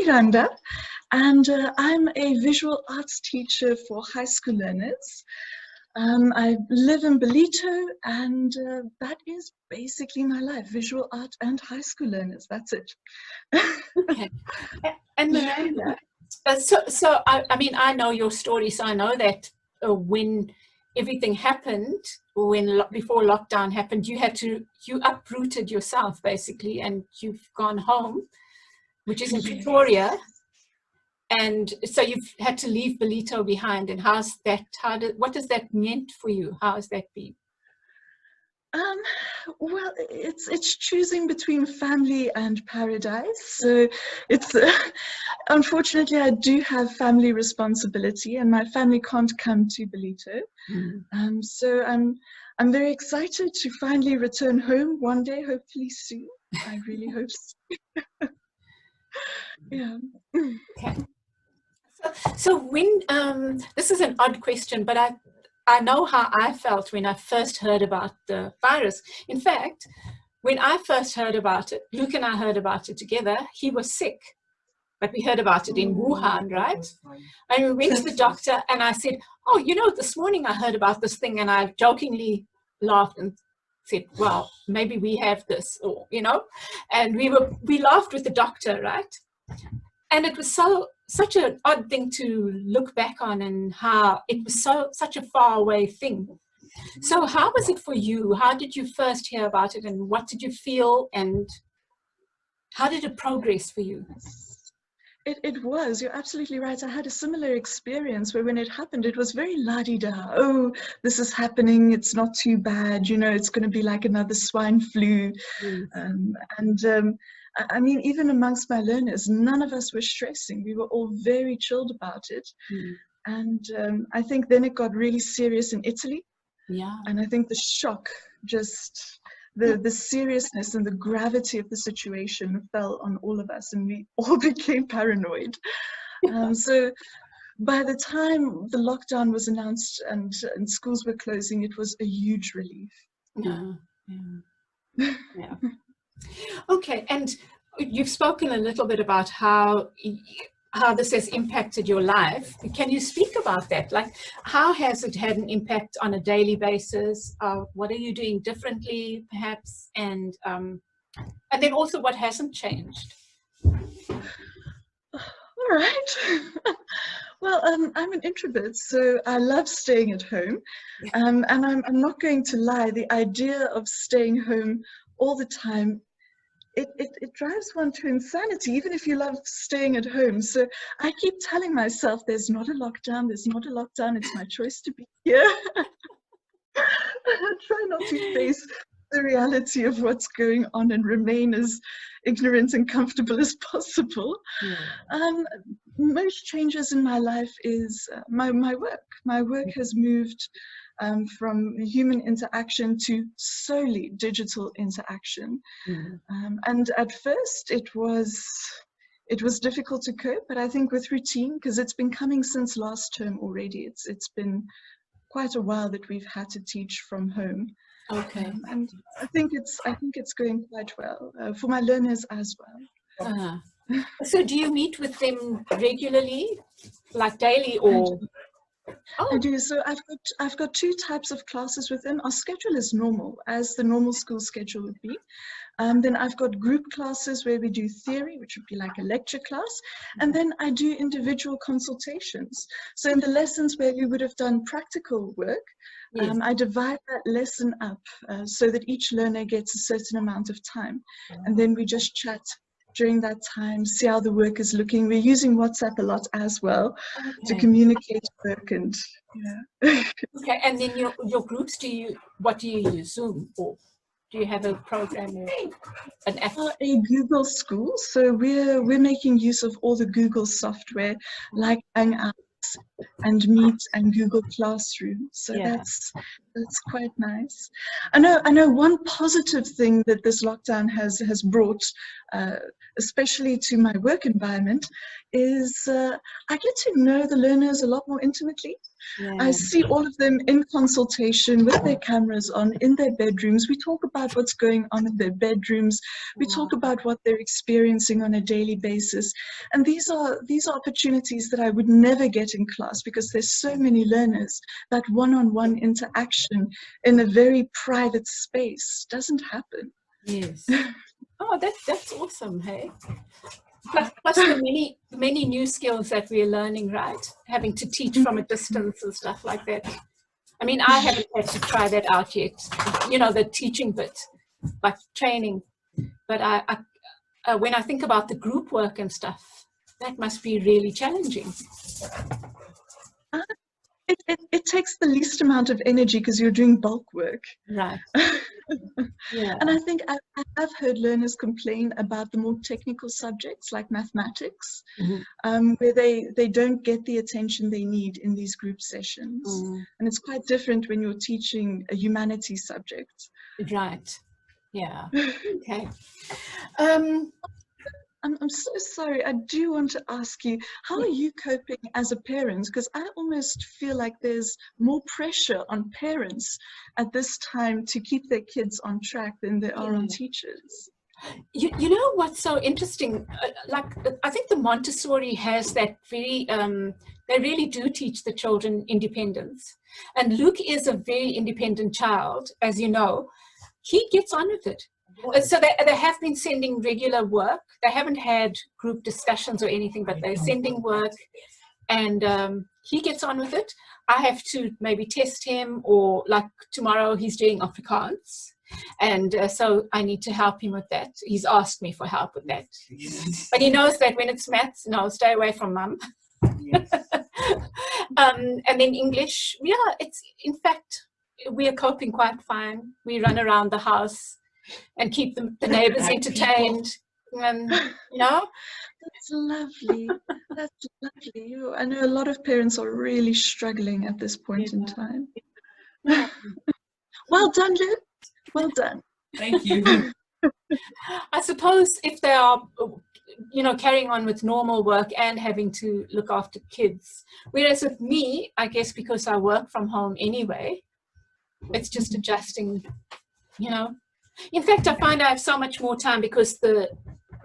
Miranda, and I'm a visual arts teacher for high school learners. I live in Belito, and that is basically my life, visual art and high school learners. That's it. Okay. And Miranda, I mean, I know your story, so I know that when everything happened, before lockdown happened, you uprooted yourself basically, and you've gone home, which is in Pretoria, and so you've had to leave Belito behind. And how's that? What does that meant for you? How has that been? Well, it's choosing between family and paradise. So it's unfortunately I do have family responsibility, and my family can't come to Belito. So I'm very excited to finally return home one day, hopefully soon. I really hope so. Yeah. Okay. So when this is an odd question, but I know how I felt when I first heard about the virus. In fact, when I first heard about it, Luke and I heard about it together. He was sick, but we heard about it in Wuhan, right? And we went to the doctor, and I said, "Oh, you know, this morning I heard about this thing," and I jokingly laughed and said, "Well, maybe we have this," or you know, and we laughed with the doctor, right? And it was such an odd thing to look back on, and how it was such a far away thing. So how was it for you? How did you first hear about it, and what did you feel, and how did it progress for you? It was, you're absolutely right. I had a similar experience where when it happened, it was very la-di-da. Oh, this is happening. It's not too bad. You know, it's going to be like another swine flu. I mean, even amongst my learners, none of us were stressing. We were all very chilled about it. And I think then it got really serious in Italy. Yeah. And I think the shock, just the seriousness and the gravity of the situation fell on all of us, and we all became paranoid. So by the time the lockdown was announced and schools were closing, it was a huge relief. Yeah. Okay, and you've spoken a little bit about how this has impacted your life. Can you speak about that? Like, how has it had an impact on a daily basis? What are you doing differently, perhaps? And then also, what hasn't changed? All right. Well, I'm an introvert, so I love staying at home. And I'm not going to lie, the idea of staying home all the time, it drives one to insanity, even if you love staying at home. So I keep telling myself, there's not a lockdown, it's my choice to be here. I try not to face the reality of what's going on and remain as ignorant and comfortable as possible. Most changes in my life is my work. My work has moved from human interaction to solely digital interaction. And at first it was difficult to cope, but I think with routine, because it's been coming since last term already. It's been quite a while that we've had to teach from home. Okay. And I think it's going quite well for my learners as well. So do you meet with them regularly, like daily, or? I do. So I've got two types of classes within. Our schedule is normal, as the normal school schedule would be. Then I've got group classes where we do theory, which would be like a lecture class. And then I do individual consultations. So in the lessons where we would have done practical work, I divide that lesson up so that each learner gets a certain amount of time. And then we just chat during that time, see how the work is looking. We're using WhatsApp a lot as well to communicate work and Okay, and then your groups, what do you use? Zoom, or do you have a program or an app? A Google school, so we're making use of all the Google software like Hangouts, and Meet and Google Classroom. So Yeah. that's quite nice. I know one positive thing that this lockdown has brought, especially to my work environment, is I get to know the learners a lot more intimately. Yeah. I see all of them in consultation with their cameras on in their bedrooms. We talk about what's going on in their bedrooms. We talk about what they're experiencing on a daily basis. And these are opportunities that I would never get in class because there's so many learners. That one-on-one interaction in a very private space doesn't happen. Yes. Oh, that's awesome, hey? Plus the many new skills that we're learning, right? Having to teach from a distance and stuff like that. I mean, I haven't had to try that out yet, you know, the teaching bit, like training. But I when I think about the group work and stuff, that must be really challenging. It takes the least amount of energy because you're doing bulk work. Right. Yeah. And I think I've heard learners complain about the more technical subjects like mathematics, where they don't get the attention they need in these group sessions. And it's quite different when you're teaching a humanities subject. Right. Yeah. Okay. I'm so sorry. I do want to ask you, how are you coping as a parent? Because I almost feel like there's more pressure on parents at this time to keep their kids on track than there are on teachers. You know what's so interesting? Like, I think the Montessori has that very, they really do teach the children independence. And Luke is a very independent child, as you know. He gets on with it. So they have been sending regular work. They haven't had group discussions or anything, but they're sending work, and he gets on with it. I have to maybe test him, or like tomorrow he's doing Afrikaans, and so I need to help him with that. He's asked me for help with that, but he knows that when it's maths, no, stay away from mum. And then English, yeah, it's in fact we are coping quite fine. We run around the house and keep the neighbors entertained. You know? That's lovely. That's lovely. I know a lot of parents are really struggling at this point in time. Well done, Luke. Well done. Thank you. I suppose if they are, you know, carrying on with normal work and having to look after kids, whereas with me, I guess because I work from home anyway, it's just adjusting, you know. In fact, I find I have so much more time because the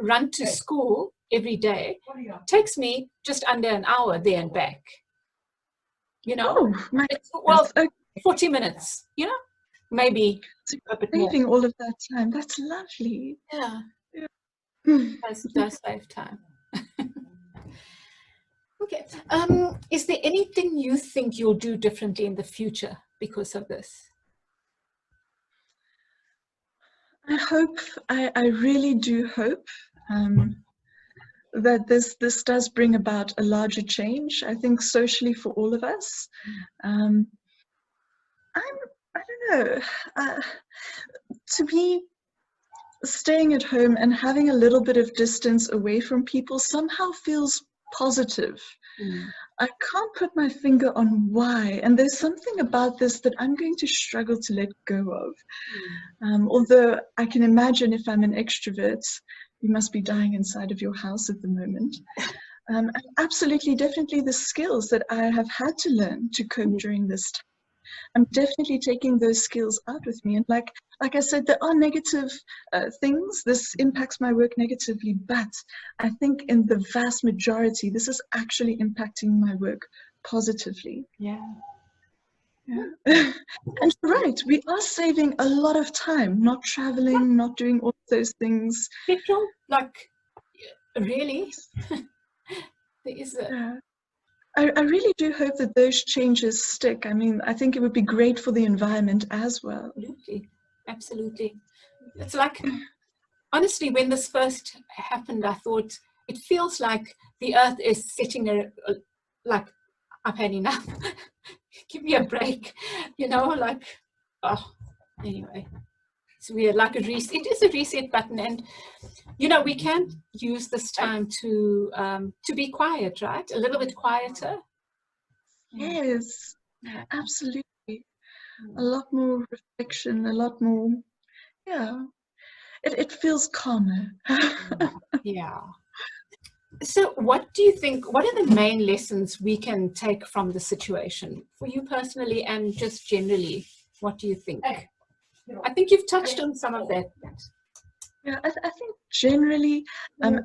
run to school every day takes me just under an hour there and back. You know, well, 40 minutes, you know, maybe a bit more. Saving all of that time. That's lovely. Yeah. It does save time. Okay. Is there anything you think you'll do differently in the future because of this? I really do hope that this does bring about a larger change, I think, socially for all of us. I don't know, to me, staying at home and having a little bit of distance away from people somehow feels positive. I can't put my finger on why, and there's something about this that I'm going to struggle to let go of. Although I can imagine if I'm an extrovert, you must be dying inside of your house at the moment. And absolutely, definitely the skills that I have had to learn to cope during this time. I'm definitely taking those skills out with me. And like I said, there are negative things. This impacts my work negatively, but I think in the vast majority, this is actually impacting my work positively. Yeah. And right, we are saving a lot of time, not traveling, not doing all those things. Petrol, like, really? There is a... I really do hope that those changes stick. I mean, I think it would be great for the environment as well. Absolutely, absolutely. It's like, honestly, when this first happened, I thought, it feels like the earth is sitting there, like, I've had enough. Give me a break, you know, like, oh, anyway. It's weird, like a reset. It is a reset button, and you know we can use this time to be quiet, right? A little bit quieter. Yes, Yeah. absolutely. A lot more reflection, a lot more, yeah. It feels calmer. Yeah. So what do you think, what are the main lessons we can take from the situation for you personally and just generally? What do you think? I think you've touched on some of that. Yeah, I think generally,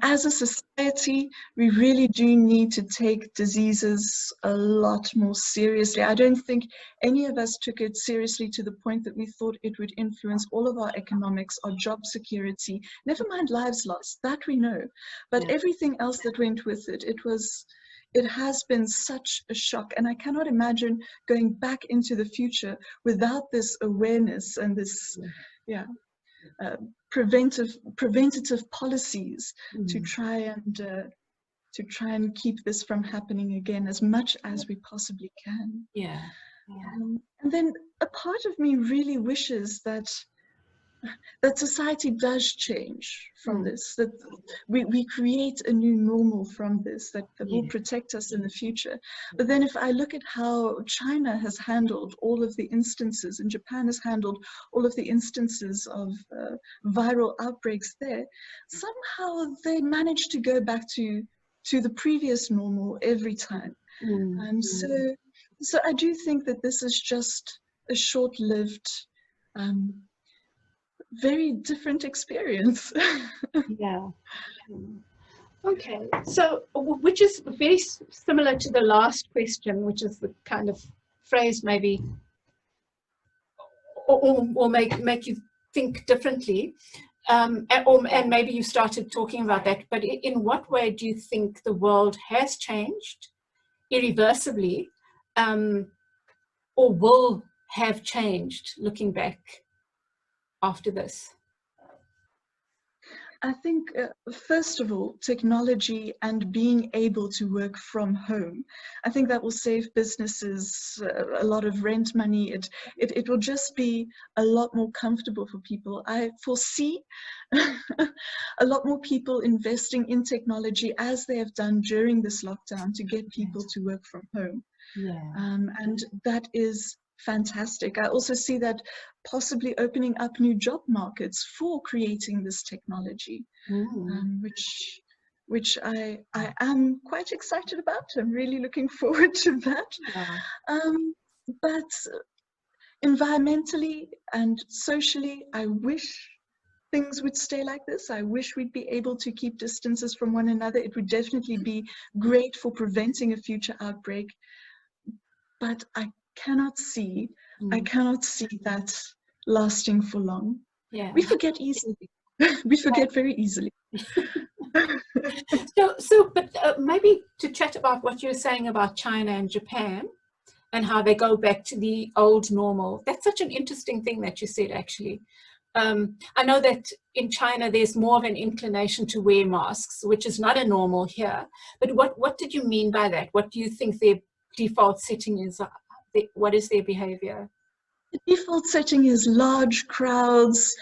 as a society, we really do need to take diseases a lot more seriously. I don't think any of us took it seriously to the point that we thought it would influence all of our economics, our job security, never mind lives lost, that we know. But everything else that went with it, it has been such a shock. And I cannot imagine going back into the future without this awareness and this, yeah. Preventative policies to try and keep this from happening again as much as we possibly can. Yeah. And then a part of me really wishes that society does change from this, that we create a new normal from this that will protect us in the future. But then if I look at how China has handled all of the instances and Japan has handled all of the instances of viral outbreaks there, somehow they manage to go back to the previous normal every time. So I do think that this is just a short-lived, very different experience. Yeah. Okay. So, which is very similar to the last question, which is the kind of phrase maybe, or make you think differently. And maybe you started talking about that, but in what way do you think the world has changed irreversibly, or will have changed looking back after this? I think, first of all, technology and being able to work from home. I think that will save businesses a lot of rent money. It will just be a lot more comfortable for people. I foresee a lot more people investing in technology as they have done during this lockdown to get people to work from home. And that is fantastic. I also see that possibly opening up new job markets for creating this technology, which I am quite excited about. I'm really looking forward to that. But environmentally and socially, I wish things would stay like this. I wish we'd be able to keep distances from one another. It would definitely be great for preventing a future outbreak. But I cannot see that lasting for long. We forget easily. We forget very easily. But maybe to chat about what you're saying about China and Japan and how they go back to the old normal. That's such an interesting thing that you said, actually. I know that in China there's more of an inclination to wear masks, which is not a normal here. But what did you mean by that? What do you think their default setting is? What is their behavior? The default setting is large crowds.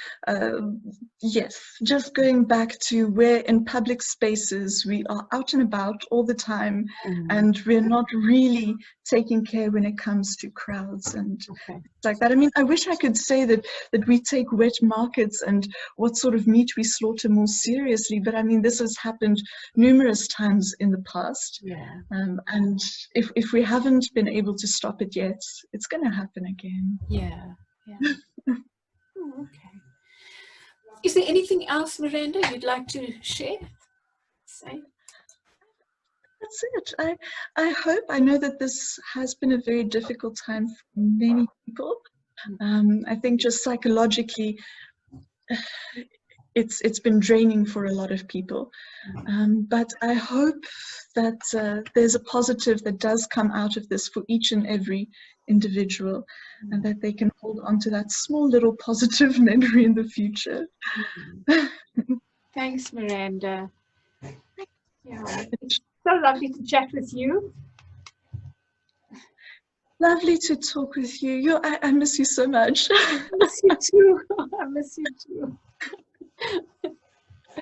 Yes, just going back to where in public spaces we are out and about all the time, and we're not really taking care when it comes to crowds and like that. I mean, I wish I could say that we take wet markets and what sort of meat we slaughter more seriously, but I mean, this has happened numerous times in the past. And if we haven't been able to stop it yet, it's going to happen again. Okay. Is there anything else, Miranda, you'd like to share? Say? That's it. I hope, I know that this has been a very difficult time for many people. I think just psychologically, it's been draining for a lot of people. But I hope that there's a positive that does come out of this for each and every individual, and that they can hold on to that small little positive memory in the future. Thanks, Miranda. It's so lovely to chat with you. Lovely to talk with you. I miss you so much. I miss you too. I miss you too.